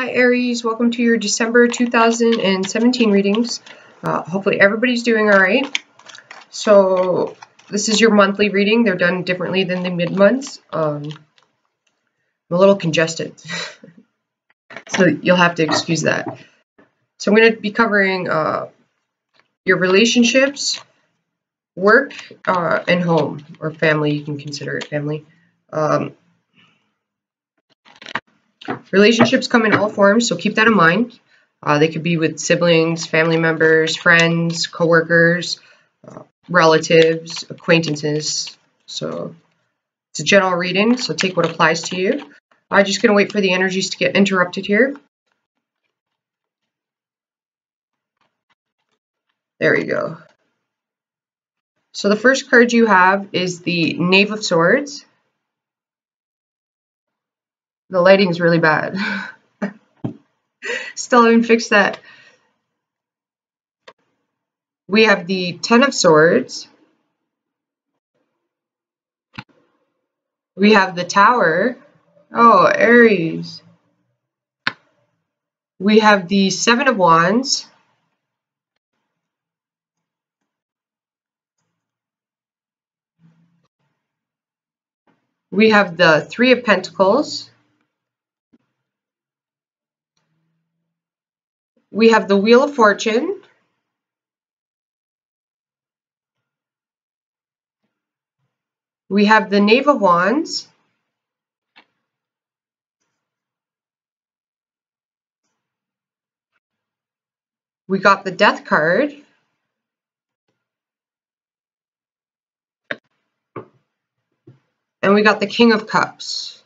Hi Aries, welcome to your December 2017 readings. Hopefully everybody's doing all right. So this is your monthly reading. They're done differently than the mid-months. I'm a little congested, so you'll have to excuse that. So I'm going to be covering your relationships, work, and home, or family. You can consider it family. Relationships come in all forms, so keep that in mind. They could be with siblings, family members, friends, coworkers, relatives, acquaintances. So it's a general reading, so take what applies to you. I'm just going to wait for the energies to get interrupted here. There we go. So the first card you have is the Knave of Swords. The lighting's really bad. Still haven't fixed that. We have the Ten of Swords. We have the Tower. Oh, Aries. We have the Seven of Wands. We have the Three of Pentacles. We have the Wheel of Fortune. We have the Knave of Wands. We got the Death card. And we got the King of Cups.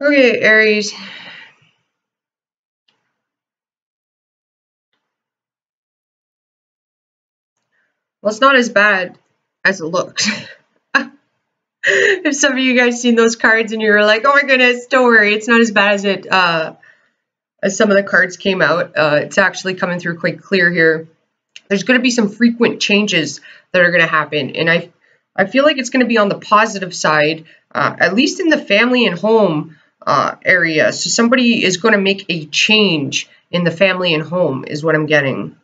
Okay, Aries. Well, it's not as bad as it looks. If some of you guys seen those cards and you were like, oh my goodness, don't worry, it's not as bad as it as some of the cards came out. It's actually coming through quite clear here. There's going to be some frequent changes that are going to happen, and I feel like it's going to be on the positive side, at least in the family and home area. So somebody is going to make a change in the family and home is what I'm getting.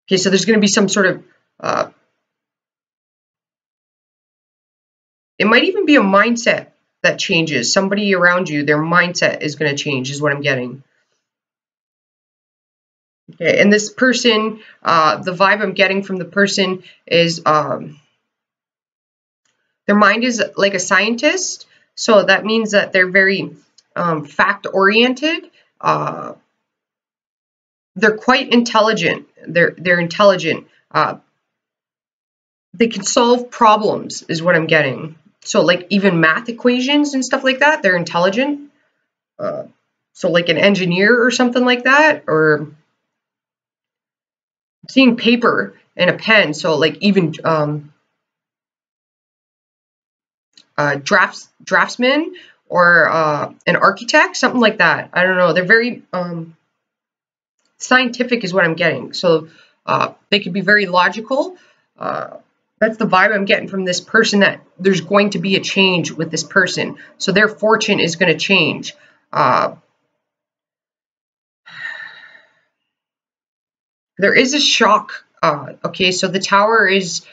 Okay, so there's going to be some sort of it might even be a mindset that changes. Somebody around you, their mindset is going to change is what I'm getting. Okay, and this person, the vibe I'm getting from the person is their mind is like a scientist. So that means that they're very fact-oriented. They're quite intelligent. They're intelligent. They can solve problems is what I'm getting. So like even math equations and stuff like that, they're intelligent. So like an engineer or something like that, or I'm seeing paper and a pen. So like even draftsman or an architect, something like that. I don't know. They're very scientific is what I'm getting. So they could be very logical. That's the vibe I'm getting from this person, that there's going to be a change with this person. So their fortune is going to change. There is a shock. Okay, so the Tower is,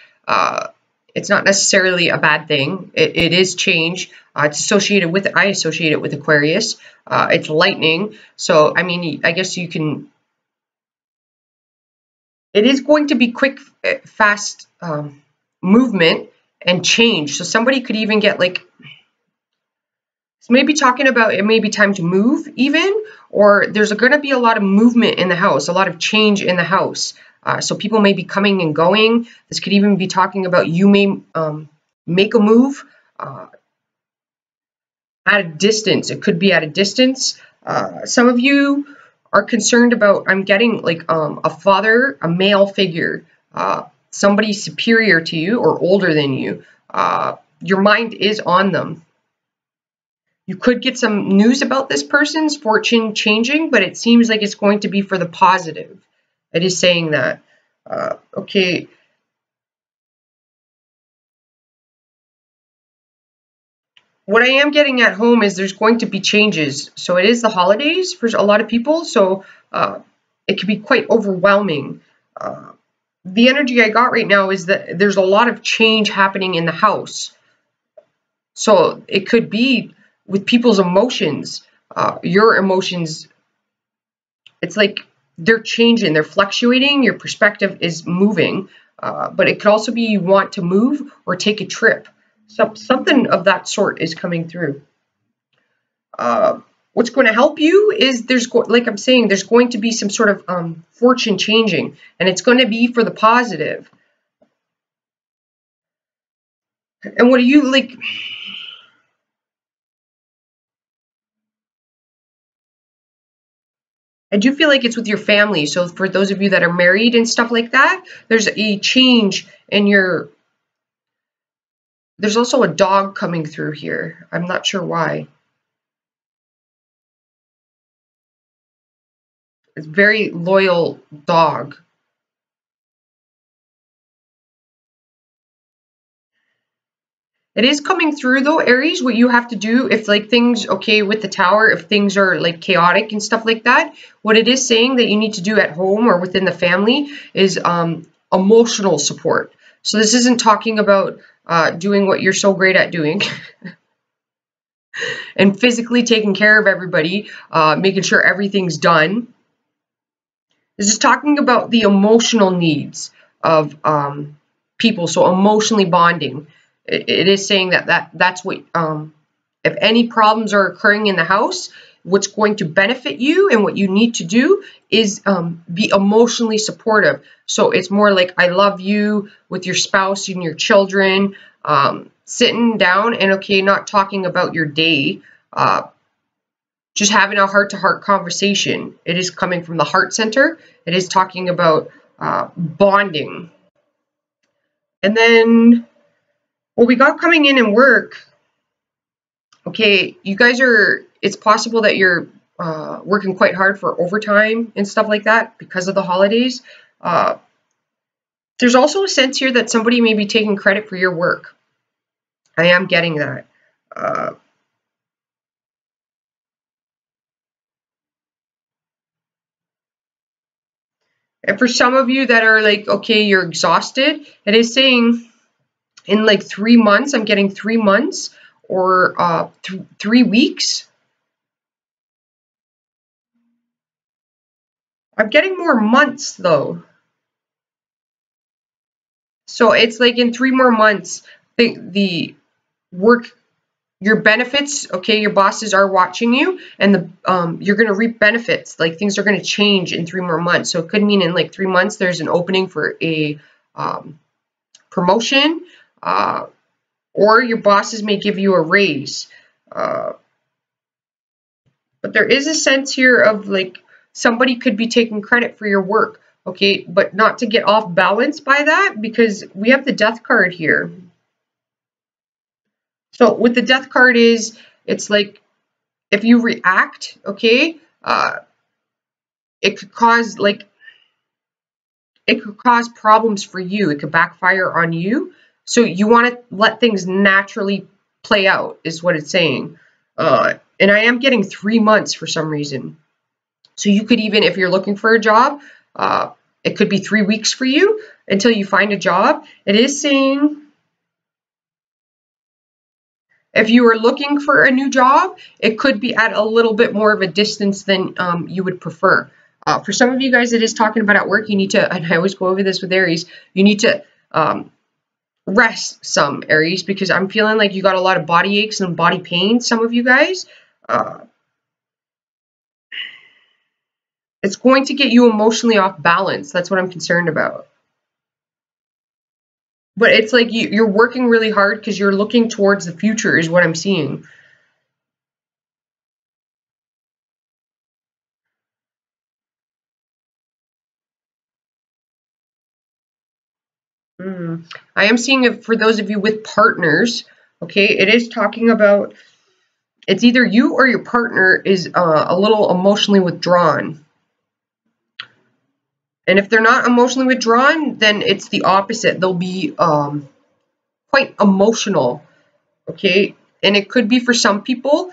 it's not necessarily a bad thing. It is change. It's associated with, I associate it with Aquarius. It's lightning. So, I mean, I guess you can, it is going to be quick, fast movement and change. So somebody could even get like, maybe talking about it may be time to move even, or there's going to be a lot of movement in the house, a lot of change in the house. So people may be coming and going. This could even be talking about you may make a move at a distance. It could be at a distance. Some of you are concerned about, I'm getting like a father, a male figure, somebody superior to you or older than you. Your mind is on them. You could get some news about this person's fortune changing, but it seems like it's going to be for the positive. It is saying that. Okay. what I am getting at home is there's going to be changes. So it is the holidays for a lot of people, so it can be quite overwhelming. The energy I got right now is that there's a lot of change happening in the house. So it could be with people's emotions, your emotions. It's like they're changing, they're fluctuating, your perspective is moving, but it could also be you want to move or take a trip. Something of that sort is coming through. What's going to help you is like I'm saying, there's going to be some sort of fortune changing, and it's going to be for the positive. And what do you like? I do feel like it's with your family. So for those of you that are married and stuff like that, there's a change in your. There's also a dog coming through here. I'm not sure why. It's a very loyal dog. It is coming through though, Aries. What you have to do if like things, okay, with the tower, if things are like chaotic and stuff like that, what it is saying that you need to do at home or within the family is emotional support. So this isn't talking about doing what you're so great at doing and physically taking care of everybody, making sure everything's done. This is talking about the emotional needs of people, so emotionally bonding. It is saying that's what, if any problems are occurring in the house, what's going to benefit you and what you need to do is be emotionally supportive. So it's more like I love you with your spouse and your children, sitting down and, okay, not talking about your day, just having a heart-to-heart conversation. It is coming from the heart center. It is talking about bonding. And then what we got coming in work, okay, you guys are, it's possible that you're working quite hard for overtime and stuff like that because of the holidays. There's also a sense here that somebody may be taking credit for your work. I am getting that. And for some of you that are like, okay, you're exhausted, it is saying in like 3 months, I'm getting 3 months or 3 weeks. I'm getting more months though. So it's like in 3 more months, the work, your benefits, okay, your bosses are watching you, and you're going to reap benefits. Like things are going to change in 3 more months. So it could mean in like 3 months there's an opening for a promotion, or your bosses may give you a raise. But there is a sense here of like somebody could be taking credit for your work, okay, but not to get off balance by that, because we have the Death card here. So with the Death card it's like if you react, okay, it could cause problems for you. It could backfire on you. So you want to let things naturally play out is what it's saying. And I am getting 3 months for some reason. So you could even, if you're looking for a job, it could be 3 weeks for you until you find a job. It is saying if you are looking for a new job, it could be at a little bit more of a distance than you would prefer. For some of you guys, it is talking about at work, you need to, and I always go over this with Aries, you need to rest some, Aries, because I'm feeling like you got a lot of body aches and body pain, some of you guys. It's going to get you emotionally off balance. That's what I'm concerned about. But it's like you're working really hard because you're looking towards the future is what I'm seeing. I am seeing it for those of you with partners. Okay, it is talking about it's either you or your partner is a little emotionally withdrawn. And if they're not emotionally withdrawn, then it's the opposite. They'll be quite emotional. Okay, and it could be for some people.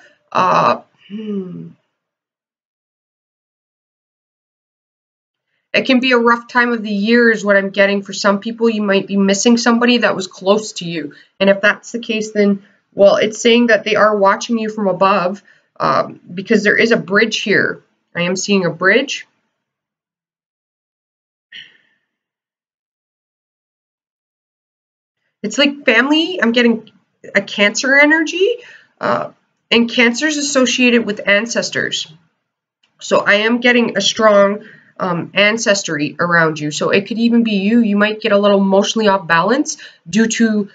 It can be a rough time of the year is what I'm getting. For some people, you might be missing somebody that was close to you. And if that's the case, then, well, it's saying that they are watching you from above, because there is a bridge here. I am seeing a bridge. It's like family. I'm getting a Cancer energy, and Cancer is associated with ancestors. So I am getting a strong ancestry around you. So it could even be you. You might get a little emotionally off balance due to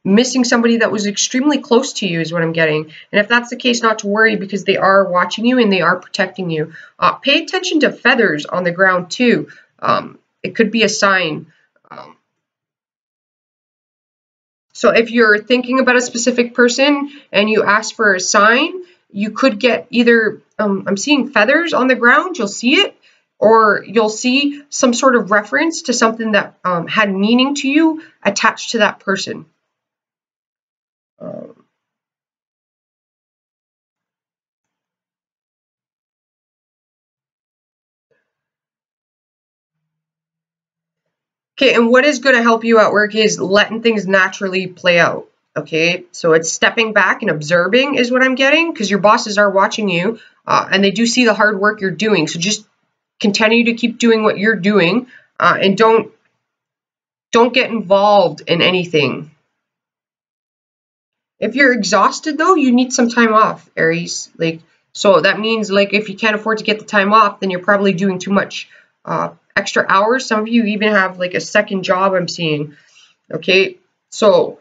missing somebody that was extremely close to you is what I'm getting. And if that's the case, not to worry, because they are watching you and they are protecting you. Pay attention to feathers on the ground too. It could be a sign. So if you're thinking about a specific person and you ask for a sign, you could get either, I'm seeing feathers on the ground, you'll see it, or you'll see some sort of reference to something that had meaning to you attached to that person. Okay, and what is going to help you at work is letting things naturally play out. Okay, so it's stepping back and observing is what I'm getting, because your bosses are watching you, and they do see the hard work you're doing. So just continue to keep doing what you're doing, and don't get involved in anything. If you're exhausted though, you need some time off, Aries. So that means if you can't afford to get the time off, then you're probably doing too much extra hours. Some of you even have a second job, I'm seeing. Okay, so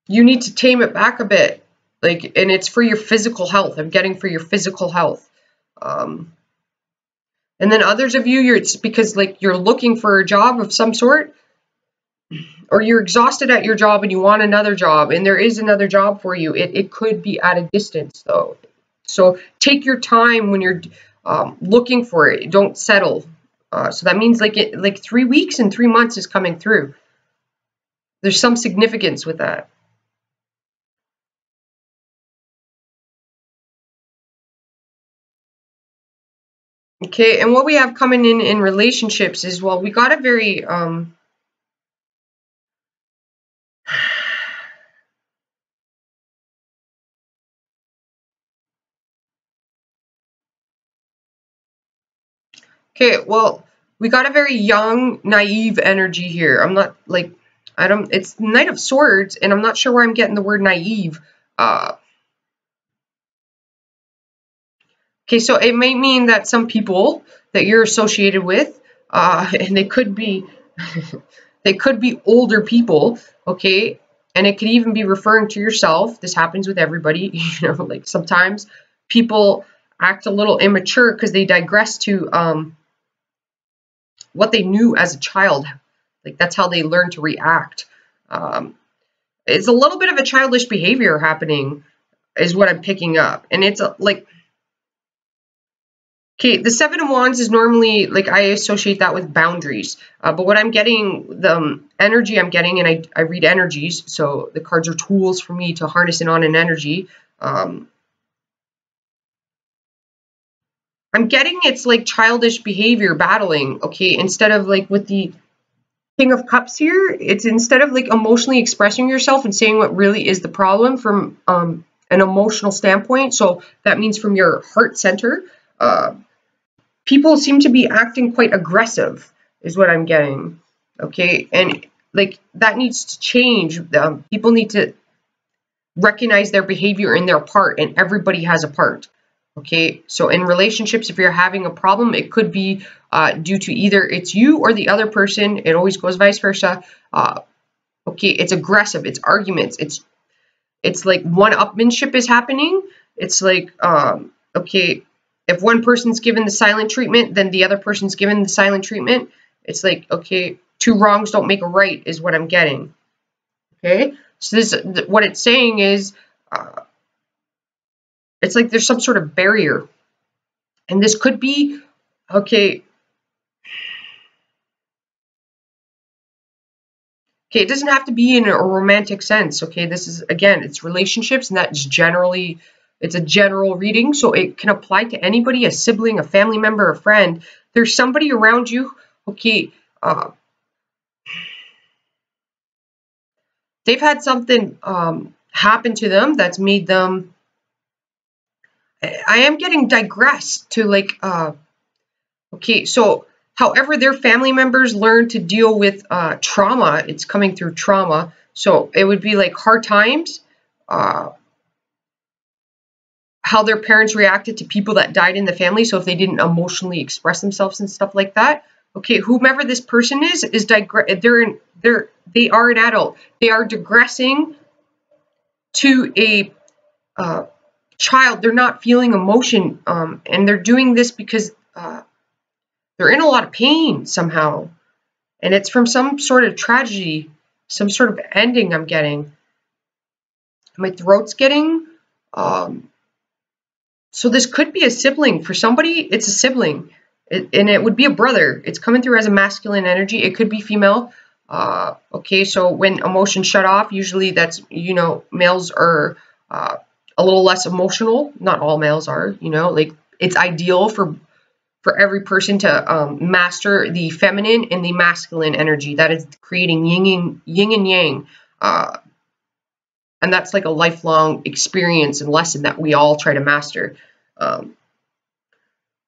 you need to tame it back a bit. And it's for your physical health. I'm getting for your physical health. And then others of you, it's because you're looking for a job of some sort, or you're exhausted at your job and you want another job, and there is another job for you. It could be at a distance though. So take your time when you're looking for it. Don't settle. So that means 3 weeks and 3 months is coming through. There's some significance with that. Okay, and what we have coming in relationships is, well, we got a very okay, well, we got a very young, naive energy here. I'm not it's Knight of Swords, and I'm not sure where I'm getting the word naive. Okay, so it may mean that some people that you're associated with, and they could be they could be older people, okay, and it could even be referring to yourself. This happens with everybody, sometimes people act a little immature because they digress to what they knew as a child. That's how they learn to react. It's a little bit of a childish behavior happening is what I'm picking up, and it's okay, the Seven of Wands is normally, I associate that with boundaries. But what I'm getting, the energy I'm getting, and I read energies, so the cards are tools for me to harness in on an energy. I'm getting it's childish behavior battling, okay? Instead of with the King of Cups here, it's instead of emotionally expressing yourself and saying what really is the problem from an emotional standpoint. So that means from your heart center, people seem to be acting quite aggressive is what I'm getting. Okay, and that needs to change. People need to recognize their behavior in their part, and everybody has a part. Okay, so in relationships, if you're having a problem, it could be due to either it's you or the other person. It always goes vice versa. Okay, it's aggressive, it's arguments, it's one-upmanship is happening. It's okay, if one person's given the silent treatment, then the other person's given the silent treatment. It's okay, two wrongs don't make a right is what I'm getting. Okay, so this, what it's saying is, it's there's some sort of barrier, and this could be, okay, Okay, it doesn't have to be in a romantic sense. Okay, this is, again, it's relationships, and that's generally, it's a general reading, so it can apply to anybody, a sibling, a family member, a friend. There's somebody around you, okay, they've had something happen to them that's made them, I am getting digressed to like, okay, so however their family members learn to deal with trauma, it's coming through trauma. So it would be like hard times, how their parents reacted to people that died in the family. So if they didn't emotionally express themselves and stuff like that. Okay, whomever this person is they are an adult. They are digressing to a child. They're not feeling emotion, and they're doing this because they're in a lot of pain somehow, and it's from some sort of tragedy, some sort of ending I'm getting. My throat's getting, so this could be a sibling. For somebody, it's a sibling, and it would be a brother. It's coming through as a masculine energy. It could be female. Okay, so when emotions shut off, usually that's, males are a little less emotional. Not all males are, like it's ideal for every person to master the feminine and the masculine energy. That is creating yin and yang. And that's like a lifelong experience and lesson that we all try to master.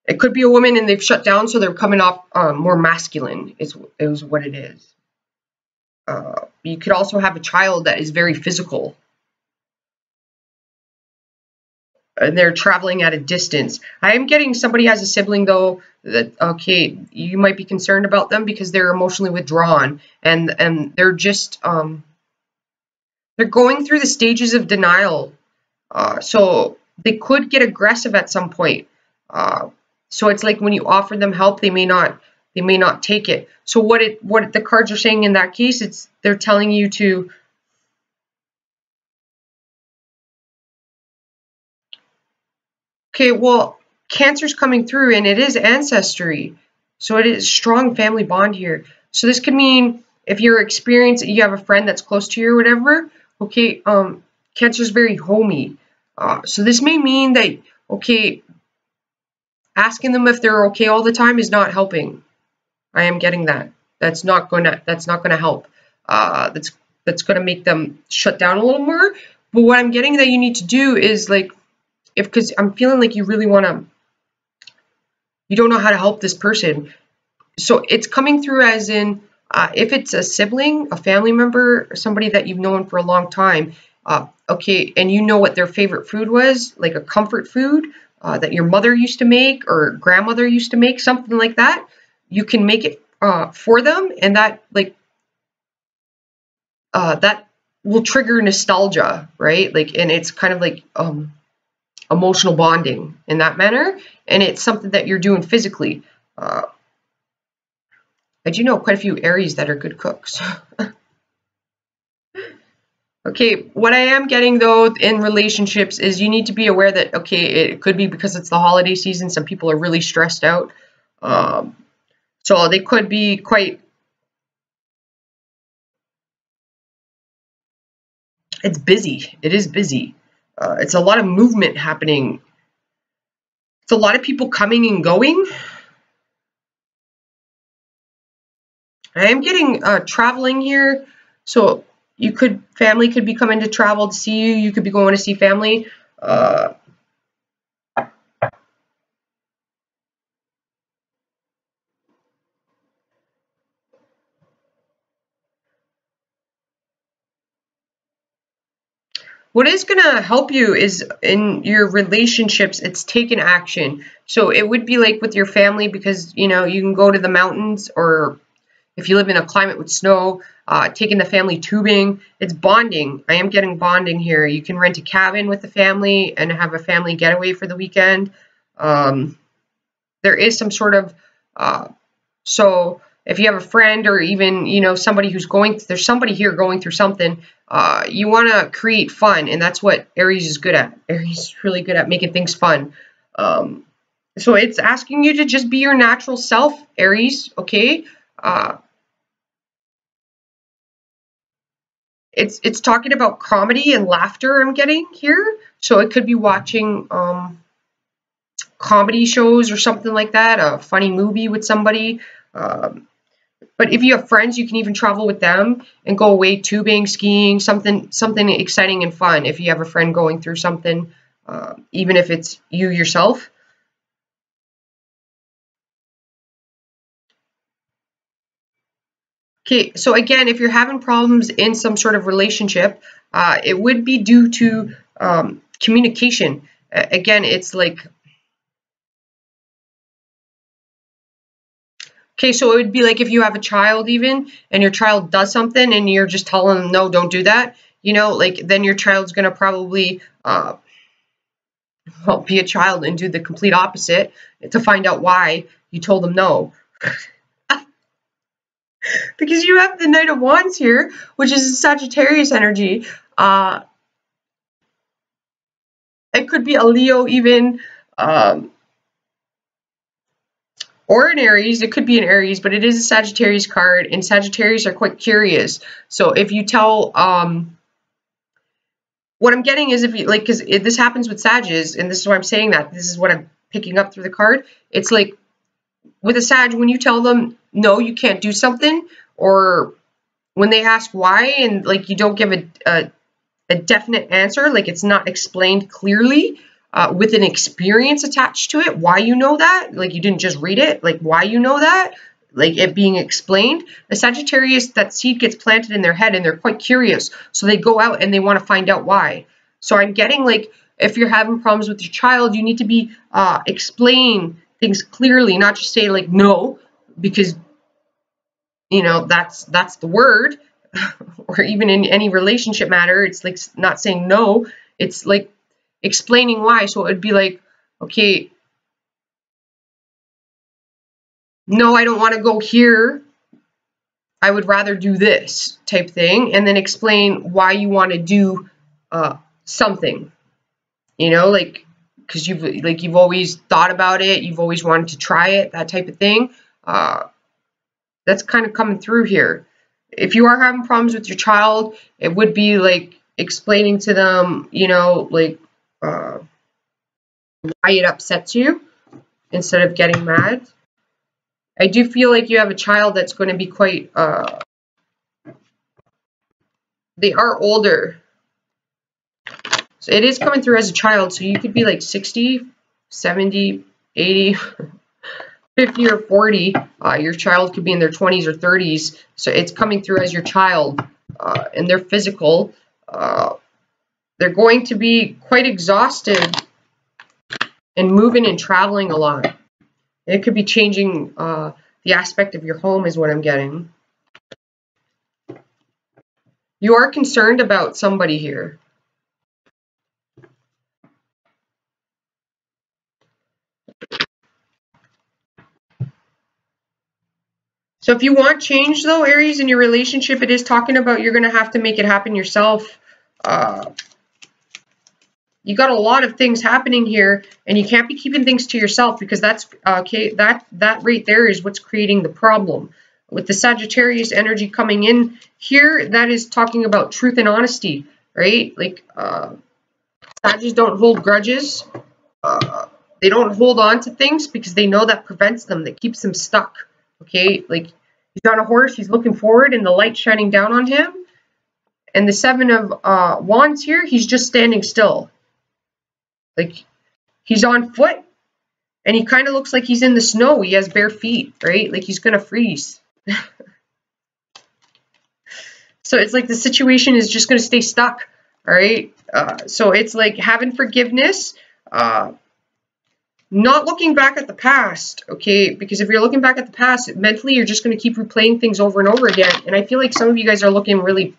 It could be a woman and they've shut down, so they're coming off more masculine is what it is. You could also have a child that is very physical, and they're traveling at a distance. I am getting somebody has a sibling, though, that, okay, you might be concerned about them because they're emotionally withdrawn, and they're just, they're going through the stages of denial. So they could get aggressive at some point. So it's like when you offer them help, they may not take it. So what the cards are saying in that case, they're telling you to, okay, well, Cancer's coming through, and it is ancestry. So it is strong family bond here. So this could mean if you're experiencing, you have a friend that's close to you or whatever, okay, Cancer's very homey. So this may mean that, okay, asking them if they're okay all the time is not helping. I am getting that. That's not gonna help. That's gonna make them shut down a little more. But what I'm getting that you need to do is like, because I'm feeling like you really you don't know how to help this person. So it's coming through as in, if it's a sibling, a family member, or somebody that you've known for a long time, okay, and you know what their favorite food was, like a comfort food that your mother used to make or grandmother used to make, something like that, you can make it for them, and that that will trigger nostalgia, right? Like, and it's kind of like emotional bonding in that manner, and it's something that you're doing physically. I do know quite a few Aries that are good cooks. Okay, what I am getting though in relationships is you need to be aware that, okay, it could be because it's the holiday season. Some people are really stressed out. So they could be quite, it's busy. It is busy. It's a lot of movement happening. It's a lot of people coming and going. I am getting traveling here. So family could be coming to travel to see you. You could be going to see family. What is going to help you is in your relationships, it's taking action. So it would be like with your family, because, you can go to the mountains, or if you live in a climate with snow, taking the family tubing. It's bonding. I am getting bonding here. You can rent a cabin with the family and have a family getaway for the weekend. There is some sort of, so if you have a friend, or even, somebody who's there's somebody here going through something, you want to create fun, and that's what Aries is good at. Aries is really good at making things fun. So it's asking you to just be your natural self, Aries, okay? It's talking about comedy and laughter I'm getting here. So it could be watching comedy shows or something like that, a funny movie with somebody. But if you have friends, you can even travel with them and go away tubing, skiing, something exciting and fun. If you have a friend going through something, even if it's you yourself. Okay, so again, if you're having problems in some sort of relationship, it would be due to communication. Again, it's like, okay, so it would be like if you have a child even, and your child does something and you're just telling them, no, don't do that, you know, like then your child's going to probably well, be a child and do the complete opposite to find out why you told them no. Because you have the Knight of Wands here, which is a Sagittarius energy. It could be a Leo even, or an Aries. It could be an Aries, but it is a Sagittarius card, and Sagittarius are quite curious. So if you tell, what I'm getting is if you, like, because this happens with Sages, and this is why I'm saying that, this is what I'm picking up through the card. It's like, with a Sag, when you tell them, no, you can't do something, or when they ask why, and like you don't give a definite answer, like it's not explained clearly with an experience attached to it, why you know that, like you didn't just read it, like why you know that, like it being explained. The Sagittarius, that seed gets planted in their head and they're quite curious. So they go out and they want to find out why. So I'm getting like, if you're having problems with your child, you need to be explain things clearly, not just say like no, because you know that's the word. Or even in any relationship matter, it's like not saying no, it's like explaining why. So it would be like, okay, no, I don't want to go here, I would rather do this type thing, and then explain why you want to do something, you know, like because you've always thought about it, you've always wanted to try it, that type of thing. That's kind of coming through here. If you are having problems with your child, it would be like explaining to them, you know, like why it upsets you instead of getting mad. I do feel like you have a child that's going to be quite, they are older. So it is coming through as a child. So you could be like 60, 70, 80, 50 or 40. Your child could be in their 20s or 30s. So it's coming through as your child. And they're physical. They're going to be quite exhausted and moving and traveling a lot. It could be changing the aspect of your home is what I'm getting. You are concerned about somebody here. So if you want change, though, Aries, in your relationship, it is talking about you're going to have to make it happen yourself. You got a lot of things happening here, and you can't be keeping things to yourself because that's okay. That right there is what's creating the problem. With the Sagittarius energy coming in here, that is talking about truth and honesty, right? Like Sagittarius don't hold grudges. They don't hold on to things because they know that prevents them, that keeps them stuck. Okay, like he's on a horse, he's looking forward, and the light shining down on him. And the Seven of Wands here, he's just standing still. Like he's on foot, and he kind of looks like he's in the snow. He has bare feet, right? Like he's gonna freeze. So it's like the situation is just gonna stay stuck. All right. So it's like having forgiveness. Not looking back at the past, okay? Because if you're looking back at the past, mentally you're just going to keep replaying things over and over again. And I feel like some of you guys are looking really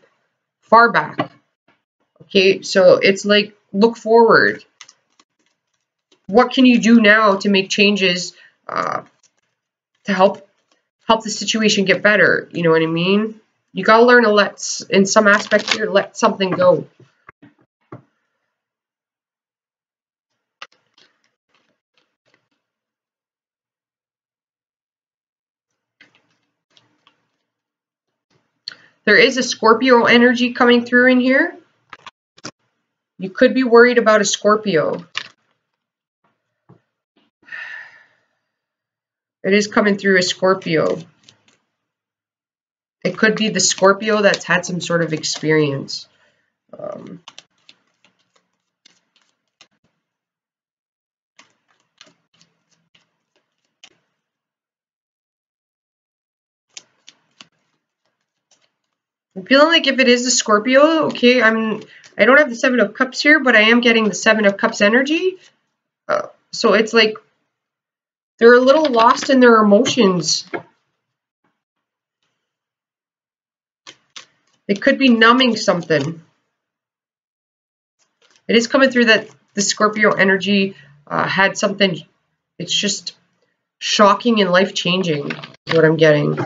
far back, okay? So it's like, look forward. What can you do now to make changes to help the situation get better? You know what I mean? You got to learn to in some aspect here, let something go. There is a Scorpio energy coming through in here. You could be worried about a Scorpio. It is coming through a Scorpio. It could be the Scorpio that's had some sort of experience. I'm feeling like if it is a Scorpio, okay, I don't have the Seven of Cups here, but I am getting the Seven of Cups energy. So it's like they're a little lost in their emotions. They could be numbing something. It is coming through that the Scorpio energy had something. It's just shocking and life-changing is what I'm getting.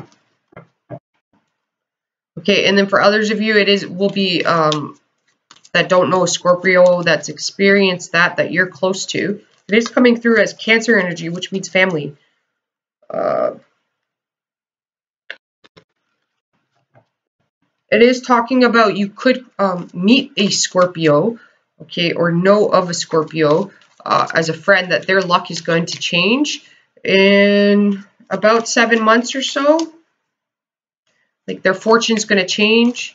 Okay, and then for others of you, will be that don't know a Scorpio that's experienced that you're close to. It is coming through as Cancer energy, which means family. It is talking about you could meet a Scorpio, okay, or know of a Scorpio as a friend, that their luck is going to change in about 7 months or so. Like their fortune's going to change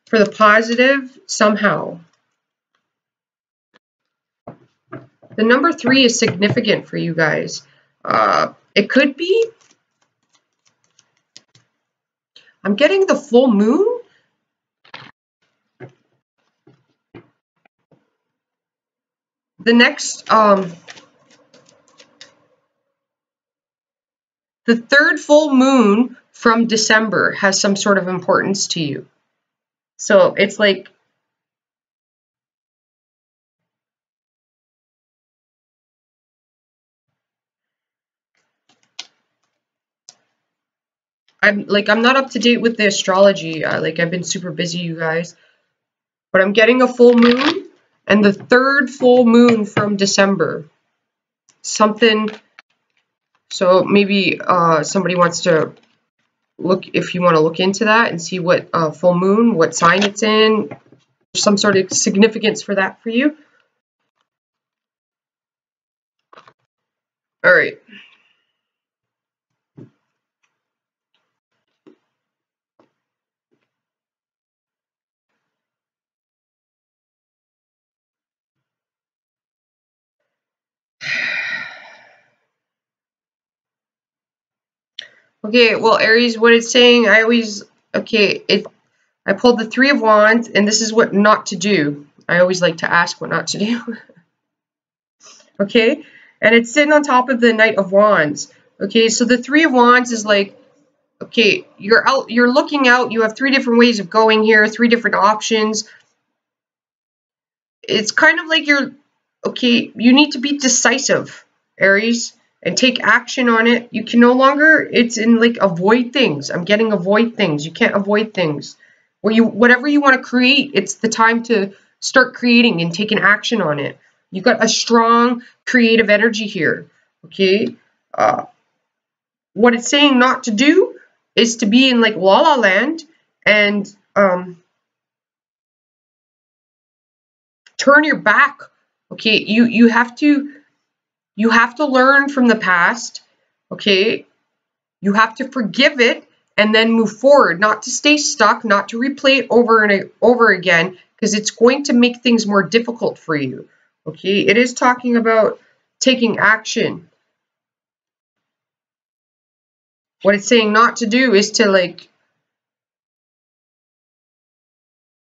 for the positive somehow. The number 3 is significant for you guys. It could be, I'm getting the full moon. The next, the third full moon from December has some sort of importance to you. So it's like, I'm not up to date with the astrology. I've been super busy, you guys. But I'm getting a full moon and the third full moon from December. Something. So maybe somebody wants to look, if you want to look into that and see what full moon, what sign it's in, some sort of significance for that for you. All right. Okay, well, Aries, what it's saying, I pulled the Three of Wands, and this is what not to do. I always like to ask what not to do. Okay, and it's sitting on top of the Knight of Wands. Okay, so the Three of Wands is like, okay, you're looking out, you have 3 different ways of going here, 3 different options. It's kind of like you need to be decisive, Aries, and take action on it. You can no longer, it's in like avoid things. I'm getting avoid things. You can't avoid things. Whatever you want to create, it's the time to start creating and taking action on it. You got a strong creative energy here, okay? What it's saying not to do is to be in like la la land and turn your back. Okay, you have to learn from the past. Okay, you have to forgive it and then move forward, not to stay stuck, not to replay it over and over again, because it's going to make things more difficult for you. Okay, it is talking about taking action. What it's saying not to do is to like,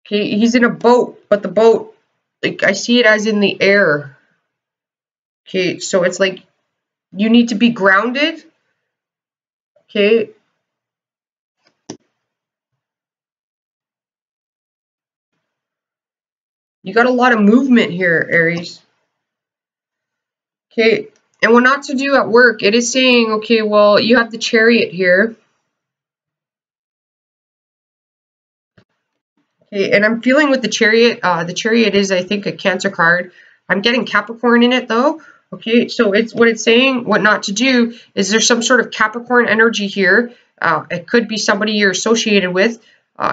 okay, he's in a boat, but the boat, like I see it as in the air. Okay, so it's like you need to be grounded. Okay. You got a lot of movement here, Aries. Okay, and what not to do at work, it is saying, okay, well, you have the Chariot here. Okay, and I'm feeling with the Chariot is, I think, a Cancer card. I'm getting Capricorn in it, though. Okay, so what it's saying, what not to do, is there's some sort of Capricorn energy here. It could be somebody you're associated with.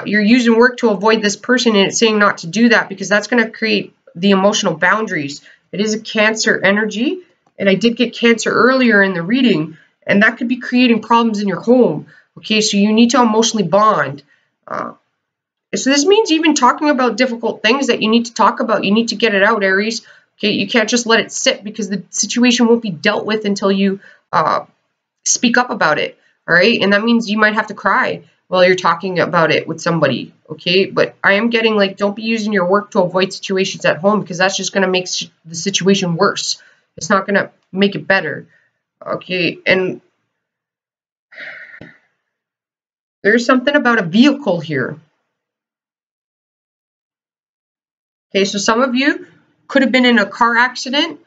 You're using work to avoid this person, and it's saying not to do that because that's going to create the emotional boundaries. It is a Cancer energy, and I did get Cancer earlier in the reading, and that could be creating problems in your home. Okay, so you need to emotionally bond. So this means even talking about difficult things that you need to talk about. You need to get it out, Aries. Okay, you can't just let it sit because the situation won't be dealt with until you speak up about it. All right, and that means you might have to cry while you're talking about it with somebody. Okay, but I am getting like, don't be using your work to avoid situations at home because that's just going to make the situation worse. It's not going to make it better. Okay, and there's something about a vehicle here. Okay, so some of you could have been in a car accident.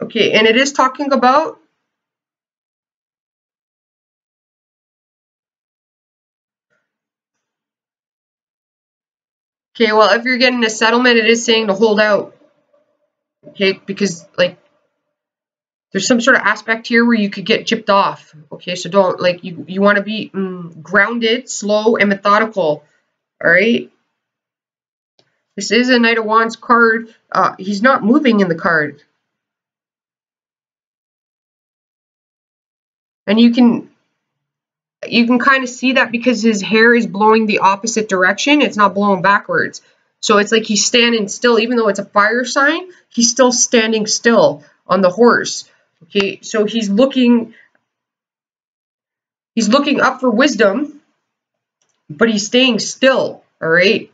Okay, and it is talking about okay, well, if you're getting a settlement, it is saying to hold out. Okay, because like there's some sort of aspect here where you could get gypped off. Okay, so don't like you want to be grounded, slow, and methodical. All right. This is a Knight of Wands card. He's not moving in the card, and you can kind of see that because his hair is blowing the opposite direction. It's not blowing backwards. So it's like he's standing still, even though it's a fire sign, he's still standing still on the horse. Okay, so he's looking up for wisdom, but he's staying still, all right?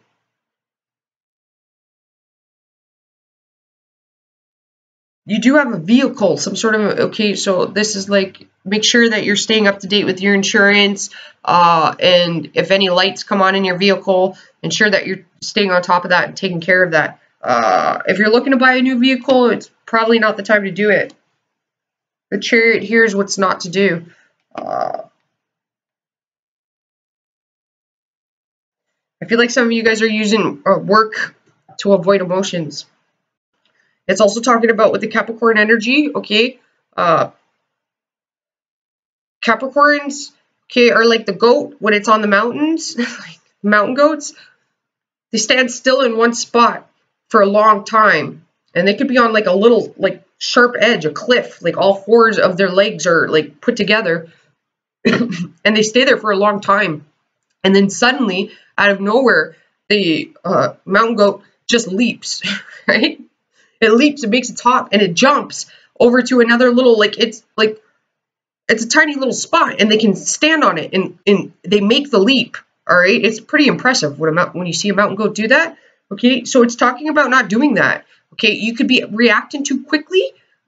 You do have a vehicle, some sort of, okay, so this is like, make sure that you're staying up to date with your insurance, and if any lights come on in your vehicle, ensure that you're staying on top of that and taking care of that. If you're looking to buy a new vehicle, it's probably not the time to do it. The Chariot here is what's not to do. I feel like some of you guys are using work to avoid emotions. It's also talking about with the Capricorn energy, okay? Capricorns, okay, are like the goat when it's on the mountains, like mountain goats. They stand still in one spot for a long time, and they could be on like a little like sharp edge, a cliff, like all fours of their legs are like put together, and they stay there for a long time, and then suddenly out of nowhere the mountain goat just leaps, right? It leaps, it makes its hop, and it jumps over to another little it's a tiny little spot, and they can stand on it, and they make the leap. All right, it's pretty impressive when you see a mountain goat do that. Okay, so it's talking about not doing that. Okay, you could be reacting too quickly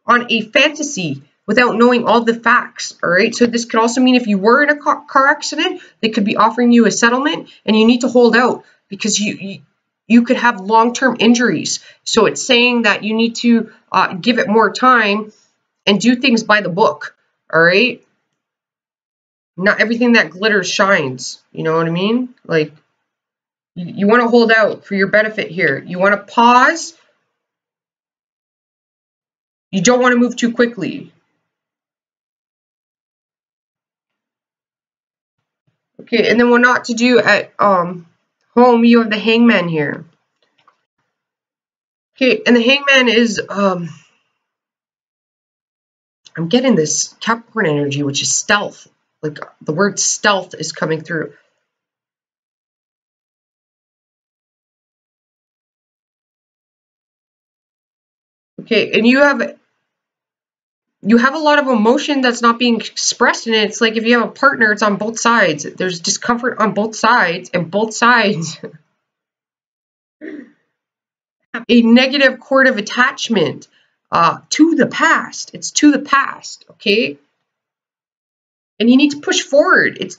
on a fantasy without knowing all the facts. All right, so this could also mean if you were in a car accident, they could be offering you a settlement, and you need to hold out because you could have long-term injuries. So it's saying that you need to give it more time and do things by the book. All right. Not everything that glitters shines. You know what I mean? Like, you want to hold out for your benefit here. You want to pause. You don't want to move too quickly. Okay, and then what not to do at home, you have the Hangman here. Okay, and the Hangman is I'm getting this Capricorn energy, which is stealth. Like the word stealth is coming through. Okay, and you have a lot of emotion that's not being expressed in it. It's like if you have a partner, it's on both sides. There's discomfort on both sides, and both sides have a negative cord of attachment to the past. It's to the past, okay? And you need to push forward. It's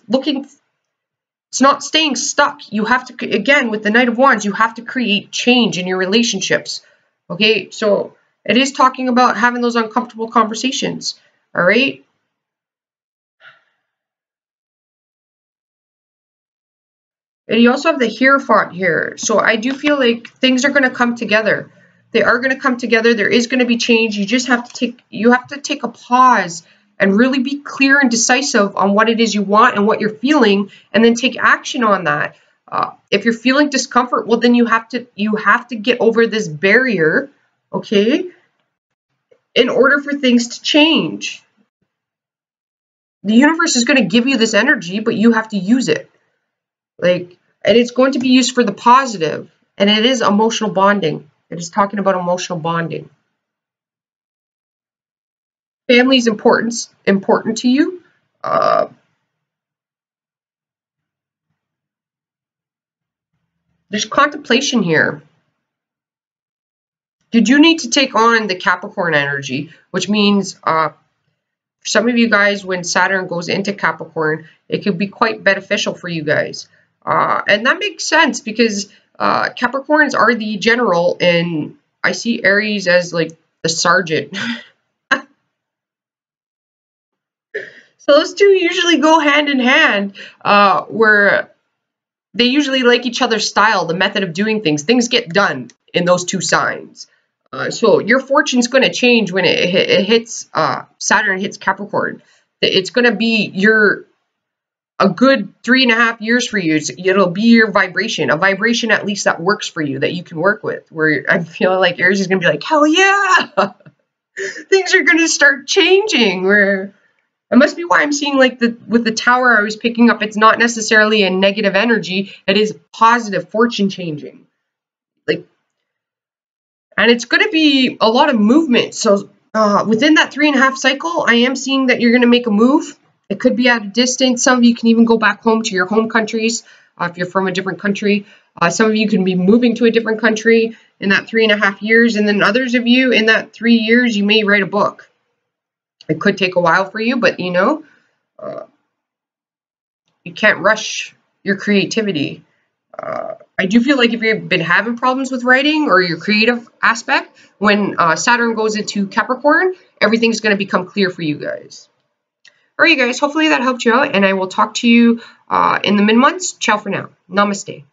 not staying stuck. You have to, again, with the Knight of Wands, you have to create change in your relationships, okay? So it is talking about having those uncomfortable conversations, all right? And you also have the Hierophant here. So I do feel like things are going to come together. They are going to come together. There is going to be change. You just have to take a pause and really be clear and decisive on what it is you want and what you're feeling, and then take action on that. If you're feeling discomfort, well, then you have to get over this barrier, okay, in order for things to change. The universe is going to give you this energy, but you have to use it. And it's going to be used for the positive, and it is emotional bonding. It is talking about emotional bonding. Family is important to you. There's contemplation here. You do need to take on the Capricorn energy, which means for some of you guys, when Saturn goes into Capricorn, it could be quite beneficial for you guys. And that makes sense because Capricorns are the general, and I see Aries as like the sergeant. So those two usually go hand in hand, where they usually like each other's style, the method of doing things. Things get done in those two signs. So your fortune's going to change when it hits Saturn hits Capricorn. It's going to be a good 3.5 years for you. It'll be your vibration, a vibration at least that works for you, that you can work with. Where I'm feeling like Aries is going to be like, hell yeah, things are going to start changing. Where it must be why I'm seeing like with the tower I was picking up, it's not necessarily a negative energy. It is positive, fortune changing. And it's going to be a lot of movement. So within that 3.5 cycle, I am seeing that you're going to make a move. It could be at a distance. Some of you can even go back home to your home countries if you're from a different country. Some of you can be moving to a different country in that 3.5 years. And then others of you, in that 3 years, you may write a book. It could take a while for you, but you can't rush your creativity. I do feel like if you've been having problems with writing or your creative aspect, when Saturn goes into Capricorn, everything's going to become clear for you guys. All right, you guys, hopefully that helped you out, and I will talk to you in the mid-months. Ciao for now. Namaste.